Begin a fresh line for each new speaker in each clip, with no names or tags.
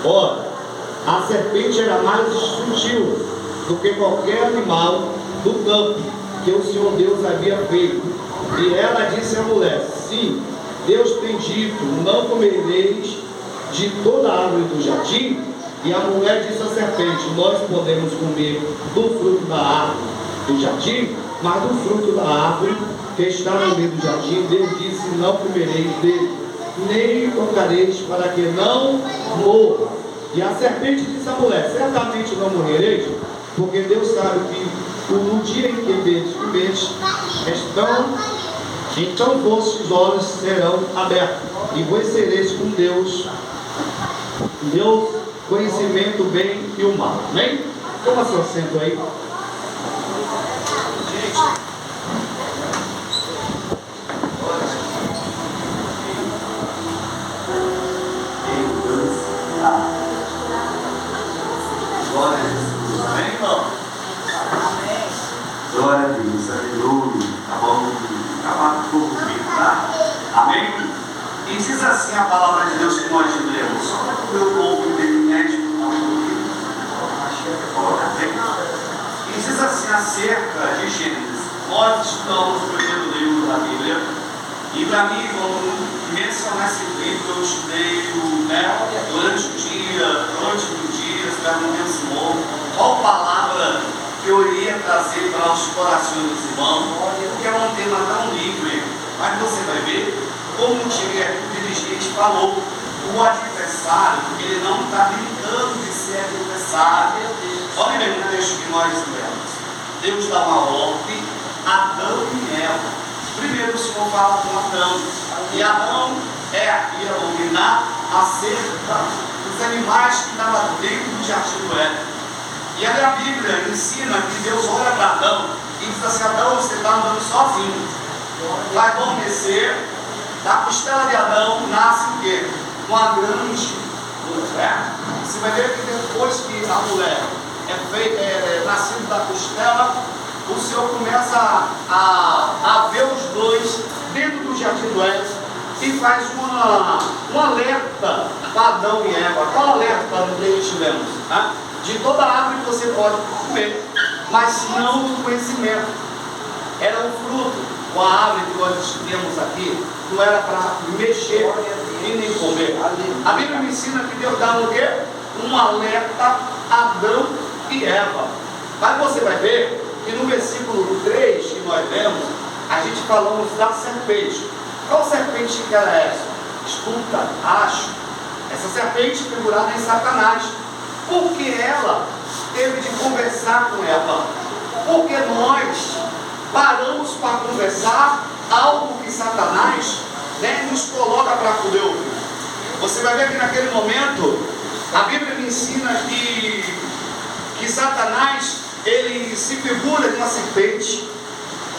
Ora, a serpente era mais sutil do que qualquer animal do campo que o Senhor Deus havia feito. E ela disse à mulher: sim, Deus tem dito, não comereis de toda a árvore do jardim. E a mulher disse à serpente: nós podemos comer do fruto da árvore do jardim, mas do fruto da árvore que está no meio do jardim, Deus disse: não comereis dele, nem tocareis, para que não morra. E a serpente disse à mulher: certamente não morrereis, porque Deus sabe que no dia em que comereis, então vossos olhos serão abertos, e conhecereis com Deus conhecimento o bem e o mal. Amém? Toma seu assento aí.
Glória a Jesus. Amém, irmão? Amém. Glória a Deus. Aleluia. Tá bom? Acabar com o povo, tá? Amém? E diz assim a palavra de Deus que nós lemos: só para o meu povo internet não ouvir. E diz assim acerca de Gênesis. Nós estamos no primeiro livro da Bíblia. E para mim, quando mencionar esse livro, eu estudei durante o dia, durante o dia, espero não mencionou qual palavra que eu iria trazer para os corações dos irmãos, porque é um tema tão livre. Mas você vai ver como o dirigente falou, o adversário, ele não está brincando de ser adversário. Olha bem o texto que nós lemos. Deus dá uma ordem a Adão e Eva. Primeiro o Senhor fala com Adão, e Adão ia dominar acerca dos animais que estavam dentro do jardim do Éden. E aí a Bíblia ensina que Deus olha para Adão e diz assim: Adão, você está andando sozinho, vai adormecer. Da costela de Adão nasce o quê? Uma grande mulher. Você vai ver que depois que a mulher é nascida da costela, o Senhor começa a ver os dois dentro do jardim do Éden e faz um alerta para Adão e Eva. Qual alerta nós tivemos? Né? De toda árvore você pode comer, mas não do conhecimento. Era um fruto. Com a árvore que nós temos aqui, não era para mexer e nem comer. A Bíblia me ensina que Deus dá o quê? Um alerta a Adão e Eva. Mas você vai ver que no versículo 3 que nós lemos, a gente falamos da serpente. Qual serpente que era essa? Escuta, acho. Essa serpente figurada em Satanás. Porque ela teve de conversar com Eva. Porque nós paramos para conversar algo que Satanás nos coloca para poder ouvir. Você vai ver que naquele momento a Bíblia me ensina que Satanás, ele se figura de uma serpente,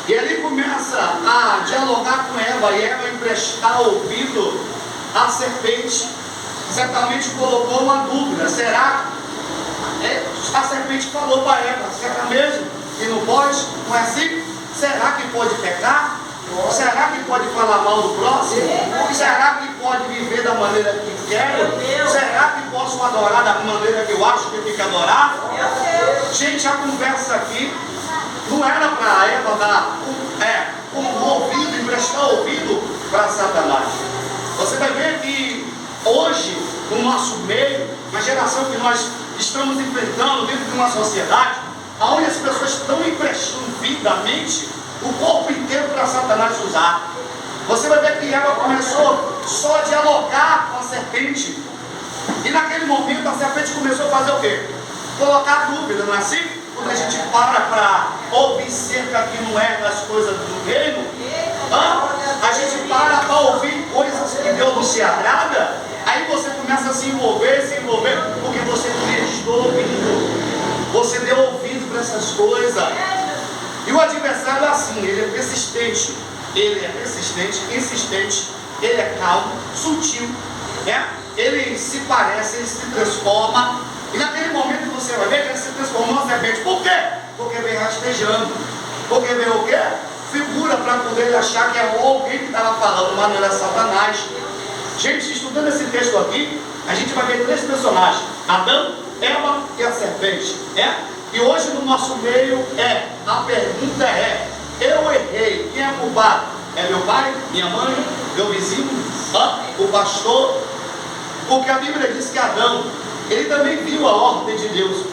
e ele começa a dialogar com Eva, e Eva emprestar ouvido à serpente. Certamente colocou uma dúvida: será? A serpente falou para Eva: será mesmo que não pode? Não é assim? Será que pode pecar? Será que pode falar mal do próximo? Será que pode viver da maneira que quer? Será que posso adorar da maneira que eu acho que tem que adorar? Gente, a conversa aqui não era para Eva dar um ouvido, emprestar ouvido para Satanás. Você vai ver que hoje, no nosso meio, na geração que nós estamos enfrentando dentro de uma sociedade, onde as pessoas estão emprestando vividamente o corpo inteiro para Satanás usar. Você vai ver que Eva começou só a dialogar com a serpente. E naquele momento a serpente começou a fazer o quê? Colocar dúvida, não é assim? Quando a gente para ouvir cerca que não é das coisas do reino, a gente para ouvir coisas que Deus não se agrada, aí você começa a se envolver, porque você prestou ouvido. Você deu ouvido para essas coisas. E o adversário é assim, ele é persistente, insistente, ele é calmo, sutil, ele se parece, ele se transforma. E naquele momento você vai ver que ele se transformou numa serpente. Por quê? Porque vem rastejando. Porque vem o quê? Figura para poder achar que é alguém que estava falando, mas não era Satanás. Gente, estudando esse texto aqui,
a gente vai ver 3 personagens: Adão, Eva e a serpente. E hoje no nosso meio a pergunta eu errei, quem é culpado? É meu pai, minha mãe, meu vizinho, o pastor? Porque a Bíblia diz que Adão, ele também viu a ordem de Deus,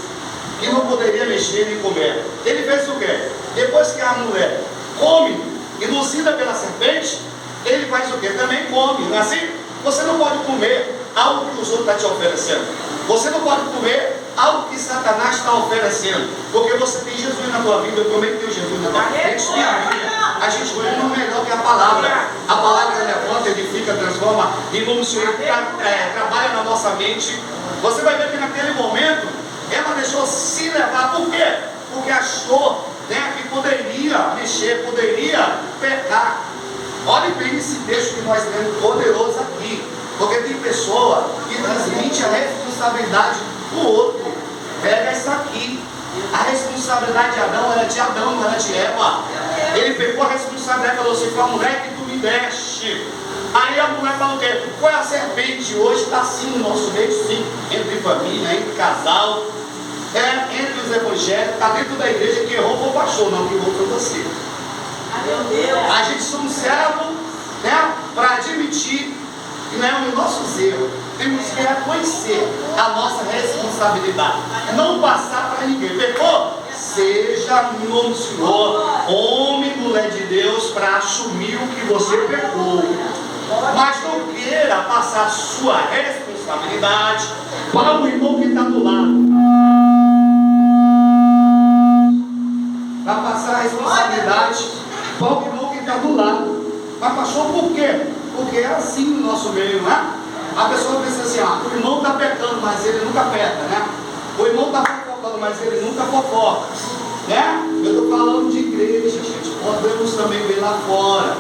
que não poderia mexer nem comer. Ele fez o quê? Depois que a mulher come, induzida pela serpente, ele faz o quê? Também come, não é assim? Você não pode comer algo que os outros estão te oferecendo. Você não pode comer algo que Satanás está oferecendo. Porque você tem Jesus na tua vida, eu também tenho Jesus na tua vida. A gente tem a Bíblia. A gente não é melhor que a palavra. A palavra levanta, edifica, transforma, ilumina, trabalha na nossa mente. Você vai ver que naquele momento ela deixou se levar. Por quê? Porque achou que poderia mexer, poderia pecar. Olhe bem esse texto que nós temos poderoso aqui. Porque tem pessoa que transmite a responsabilidade para o outro. Pega isso aqui. A responsabilidade de Adão era de Adão, não era de Eva. Ele pegou a responsabilidade e falou assim: foi a mulher que tu me deste. Aí a mulher falou o quê? Foi a serpente. Hoje está assim no nosso meio, sim. Entre família, entre casal, entre os evangélicos, está dentro da igreja. Que errou foi o pastor, não, que errou foi você. A gente somos servos para admitir que não é os nossos erros. Temos que reconhecer a nossa responsabilidade. Não passar para ninguém. Pecou? Seja no nome do Senhor, homem e mulher de Deus, para assumir o que você pecou. Mas não queira passar a sua responsabilidade para o irmão que está do lado. Para passar a responsabilidade para o irmão que está do lado. Mas pastor, por quê? Porque é assim no nosso meio, não é? A pessoa pensa assim: o irmão está pecando, mas ele nunca peca, né? O irmão está fofocando, mas ele nunca fofoca, né? Eu estou falando de igreja, gente. Podemos também ver lá fora.